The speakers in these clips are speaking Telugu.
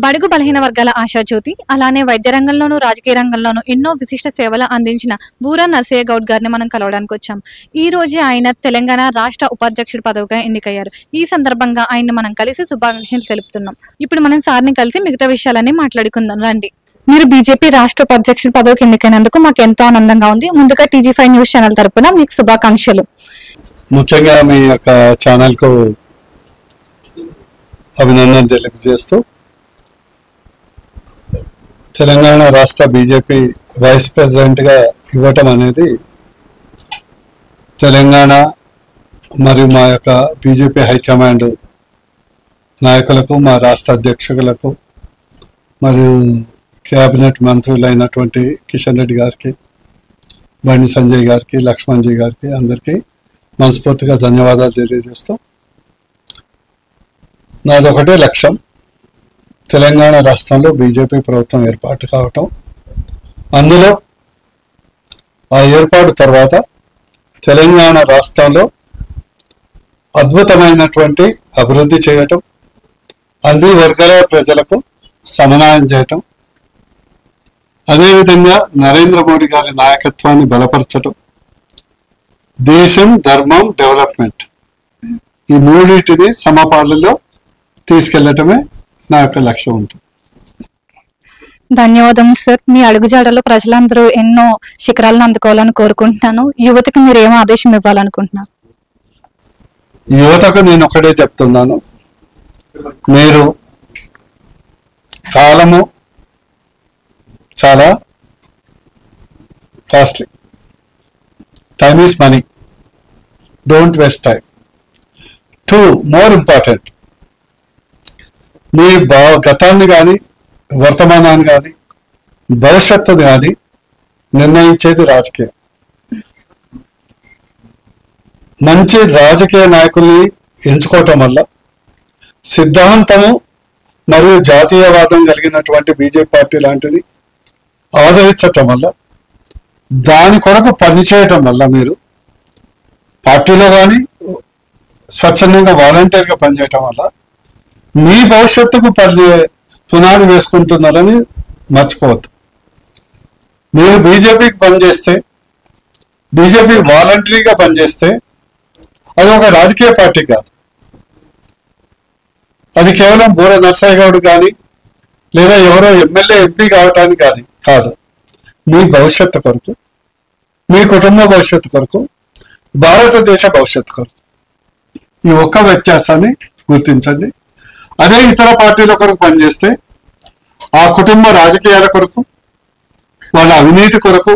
బడుగు బలహీన వర్గాల ఆశాజ్యోతి, అలానే వైద్య రంగంలోనూ రాజకీయ రంగంలోనూ ఎన్నో విశిష్ట సేవలు అందించిన బూరా నర్సయ్య గౌడ్ గారిని మనం కలవడానికి వచ్చాం. ఈ రోజే ఆయన తెలంగాణ రాష్ట్ర ఉపాధ్యక్షుడి పదవిగా ఎన్నికయ్యారు. ఈ సందర్భంగా ఆయన్ని మనం కలిసి శుభాకాంక్షలు తెలుపుతున్నాం. ఇప్పుడు మనం సార్ని కలిసి మిగతా విషయాలన్నీ మాట్లాడుకుందాం. రండి. మీరు బీజేపీ రాష్ట్ర ఉపాధ్యక్షుడి పదవికి ఎన్నికైనందుకు మాకు ఎంతో ఆనందంగా ఉంది. ముందుగా TG5 న్యూస్ ఛానల్ తరపున మీకు శుభాకాంక్షలు. ముఖ్యంగా మీ యొక్క ఛానల్కు అభినందన తెలియజేస్తూ, తెలంగాణ రాష్ట్ర బీజేపీ వైస్ ప్రెసిడెంట్గా ఇవ్వటం అనేది తెలంగాణ మరియు మా యొక్క బీజేపీ హైకమాండ్ నాయకులకు, మా రాష్ట్ర అధ్యక్షులకు మరియు క్యాబినెట్ మంత్రులైనటువంటి కిషన్ రెడ్డి గారికి, బండి సంజయ్ గారికి, లక్ష్మణ్జీ గారికి అందరికీ మనస్ఫూర్తిగా ధన్యవాదాలు తెలియజేస్తూ, నాదొకటే లక్ష్యం, తెలంగాణ రాష్ట్రంలో బీజేపీ ప్రభుత్వం ఏర్పాటు కావటం, అందులో ఆ ఏర్పాటు తర్వాత తెలంగాణ రాష్ట్రంలో అద్భుతమైనటువంటి అభివృద్ధి చేయటం, అన్ని వర్గాల ప్రజలకు సమన్వయం చేయటం, అదేవిధంగా నరేంద్ర మోడీ గారి నాయకత్వాన్ని బలపరచటం, దేశం, ధర్మం, డెవలప్మెంట్ ఈ మూడింటిని సమపాలలో తీసుకెళ్లటమే నా యొక్క లక్ష్యం ఉంటుంది. ధన్యవాదం సార్. మీ అడుగుజాడలో ప్రజలందరూ ఎన్నో శిఖరాలను అందుకోవాలని కోరుకుంటున్నాను. యువతకి మీరు ఏం ఆదేశం ఇవ్వాలనుకుంటున్నారు? యువతకు నేను ఒకటే చెప్తున్నాను, మీరు కాలము చాలా costly, time is money, don't waste time. 2 more important, మీ గతాన్ని కానీ వర్తమానాన్ని కానీ భవిష్యత్తుని కానీ నిర్ణయించేది రాజకీయం. మంచి రాజకీయ నాయకుల్ని ఎంచుకోవటం వల్ల, సిద్ధాంతము మరియు జాతీయవాదం కలిగినటువంటి బీజేపీ పార్టీ లాంటిది ఆదరించటం వల్ల, దాని కొరకు పనిచేయటం వల్ల, మీరు పార్టీలో కానీ స్వచ్ఛందంగా వాలంటీర్గా పనిచేయటం వల్ల మీ భవిష్యత్తుకు పునాది వేసుకుంటున్నారని మర్చిపోవద్దు. మీరు బీజేపీకి పనిచేస్తే, బీజేపీ వాలంటరీగా పనిచేస్తే అది ఒక రాజకీయ పార్టీ కాదు, అది కేవలం బూరా నర్సయ్య గౌడ్ కానీ లేదా ఎవరో ఎమ్మెల్యే ఎంపీ కావటానికి కాదు, మీ భవిష్యత్తు కొరకు, మీ కుటుంబ భవిష్యత్తు కొరకు, భారతదేశ భవిష్యత్తు కొరకు. ఈ ఒక్క వ్యత్యాసాన్ని గుర్తించండి. అదే ఇతర పార్టీల కొరకు పనిచేస్తే ఆ కుటుంబ రాజకీయాల కొరకు, వాళ్ళ అవినీతి కొరకు,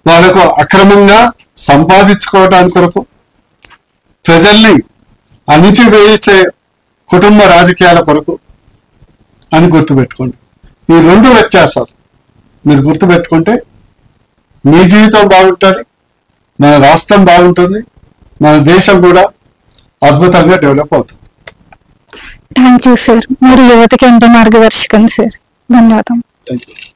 వాళ్ళకు అక్రమంగా సంపాదించుకోవడానికి కొరకు, ప్రజల్ని అణిచివేసే కుటుంబ రాజకీయాల కొరకు అని గుర్తుపెట్టుకోండి. ఈ 2 వ్యత్యాసాలు మీరు గుర్తుపెట్టుకుంటే మీ జీవితం బాగుంటుంది, మన రాష్ట్రం బాగుంటుంది, మన దేశం కూడా అద్భుతంగా డెవలప్ అవుతుంది. Thank you sir. మీరు యువతకి ఎంతో మార్గదర్శకం సార్. ధన్యవాదం. Thank you.